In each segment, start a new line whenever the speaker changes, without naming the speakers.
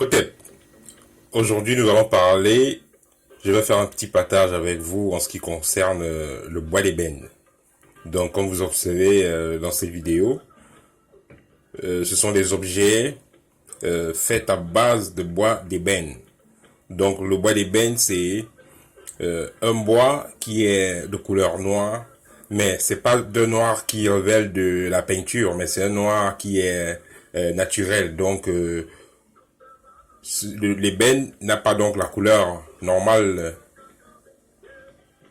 Otep, aujourd'hui nous allons parler, je vais faire un petit partage avec vous en ce qui concerne le bois d'ébène. Donc comme vous observez dans cette vidéo, ce sont des objets faits à base de bois d'ébène. Donc le bois d'ébène c'est un bois qui est de couleur noire, mais c'est pas de noir qui révèle de la peinture, mais c'est un noir qui est naturel. Donc l'ébène n'a pas donc la couleur normale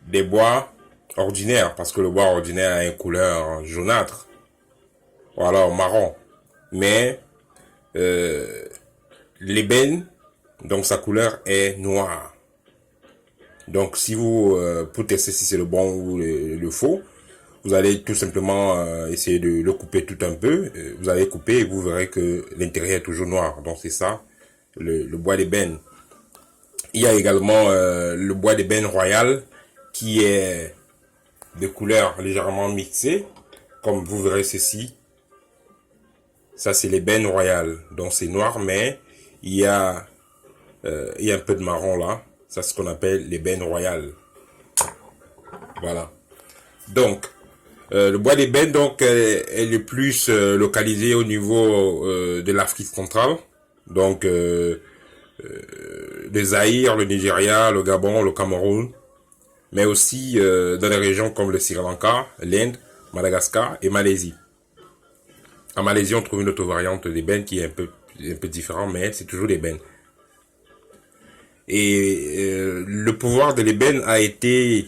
des bois ordinaires, parce que le bois ordinaire a une couleur jaunâtre, ou alors marron. Mais euh, l'ébène, donc sa couleur est noire. Donc si vous, pour tester si c'est le bon ou le faux, vous allez tout simplement essayer de le couper tout un peu. Vous allez couper et vous verrez que l'intérieur est toujours noir. Donc c'est ça, le bois d'ébène. Il y a également le bois d'ébène royal qui est de couleurs légèrement mixées, comme vous verrez ceci. Ça c'est l'ébène royal, donc c'est noir mais il y a un peu de marron là. Ça c'est ce qu'on appelle l'ébène royal. Voilà. Donc le bois d'ébène donc est le plus localisé au niveau de l'Afrique centrale. Donc le Zaïre, le Nigeria, le Gabon, le Cameroun, mais aussi dans des régions comme le Sri Lanka, l'Inde, Madagascar et Malaisie. En Malaisie, on trouve une autre variante d'ébène qui est un peu différente, mais c'est toujours l'ébène. Et le pouvoir de l'ébène a été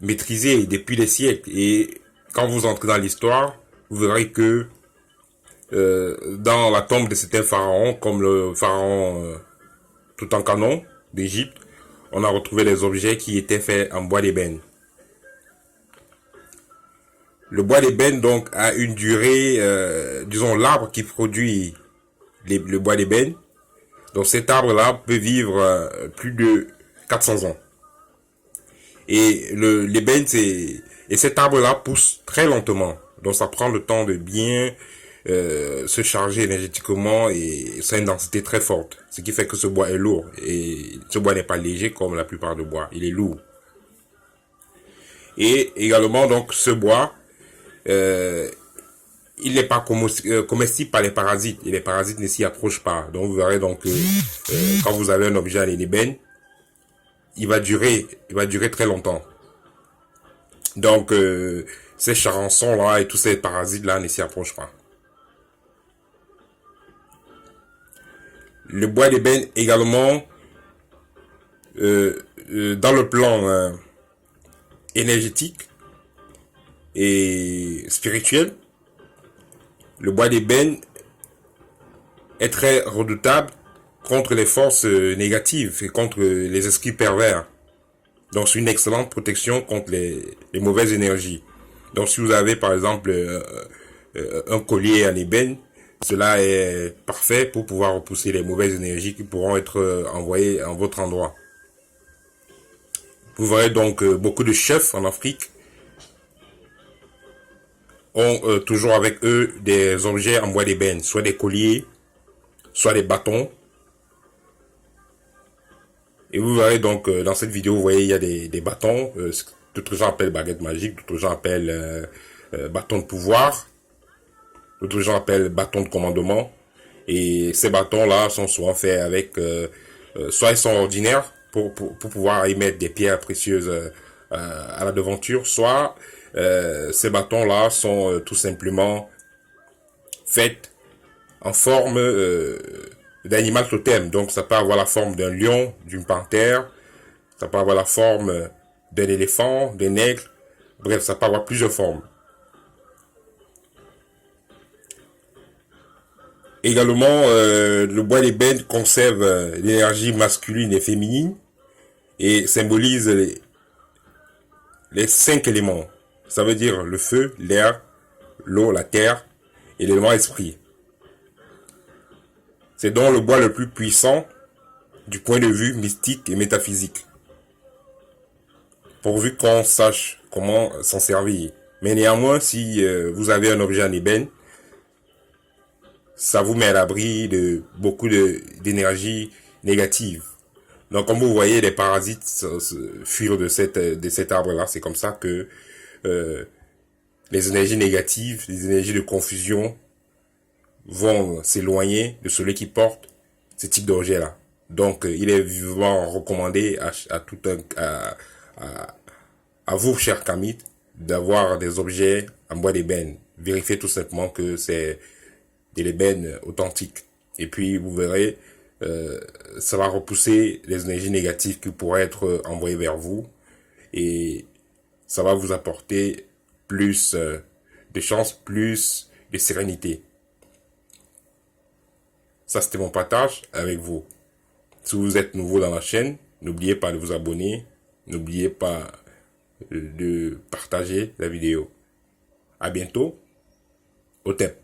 maîtrisé depuis des siècles. Et quand vous entrez dans l'histoire, vous verrez que dans la tombe de certains pharaons, comme le pharaon Toutankhamon d'Égypte, on a retrouvé des objets qui étaient faits en bois d'ébène. Le bois d'ébène donc a une durée, disons l'arbre qui produit le bois d'ébène. Donc cet arbre-là peut vivre plus de 400 ans. Et l'ébène, et cet arbre-là pousse très lentement. Donc ça prend le temps de bien se charger énergétiquement et ça a une densité très forte. Ce qui fait que ce bois est lourd. Et ce bois n'est pas léger comme la plupart des bois. Il est lourd. Et également donc ce bois, il n'est pas comestible par les parasites et les parasites ne s'y approchent pas. Donc vous verrez donc quand vous avez un objet à l'ébène, il va durer très longtemps. Donc ces charançons là et tous ces parasites là ne s'y approchent pas. Le bois d'ébène également dans le plan énergétique et spirituel, le bois d'ébène est très redoutable contre les forces négatives et contre les esprits pervers. Donc c'est une excellente protection contre les mauvaises énergies. Donc si vous avez par exemple un collier en ébène, cela est parfait pour pouvoir repousser les mauvaises énergies qui pourront être envoyées en votre endroit. Vous verrez donc beaucoup de chefs en Afrique ont toujours avec eux des objets en bois d'ébène, soit des colliers, soit des bâtons. Et vous verrez donc dans cette vidéo, vous voyez, il y a des bâtons, d'autres gens appellent baguette magique, d'autres gens appellent bâton de pouvoir, d'autres gens appellent bâton de commandement. Et ces bâtons-là sont souvent faits avec, soit ils sont ordinaires pour pouvoir y mettre des pierres précieuses à la devanture, soit ces bâtons-là sont tout simplement faits en forme d'animal totem. Donc ça peut avoir la forme d'un lion, d'une panthère, ça peut avoir la forme d'un éléphant, d'un aigle, bref, ça peut avoir plusieurs formes. Également, le bois d'ébène conserve l'énergie masculine et féminine et symbolise les 5 éléments. Ça veut dire le feu, l'air, l'eau, la terre et l'élément esprit. C'est donc le bois le plus puissant du point de vue mystique et métaphysique. Pourvu qu'on sache comment s'en servir. Mais néanmoins, si vous avez un objet en ébène, ça vous met à l'abri de beaucoup d'énergie négative. Donc, comme vous voyez, les parasites fuir de cet arbre-là. C'est comme ça que euh, les énergies négatives, les énergies de confusion vont s'éloigner de celui qui porte ce type d'objet-là. Donc, il est vivement recommandé à vous, chers kamites, d'avoir des objets en bois d'ébène. Vérifiez tout simplement que c'est de l'ébène authentique. Et puis, vous verrez, ça va repousser les énergies négatives qui pourraient être envoyées vers vous. Et ça va vous apporter plus de chance, plus de sérénité. Ça, c'était mon partage avec vous. Si vous êtes nouveau dans la chaîne, n'oubliez pas de vous abonner. N'oubliez pas de partager la vidéo. À bientôt. Au TEP.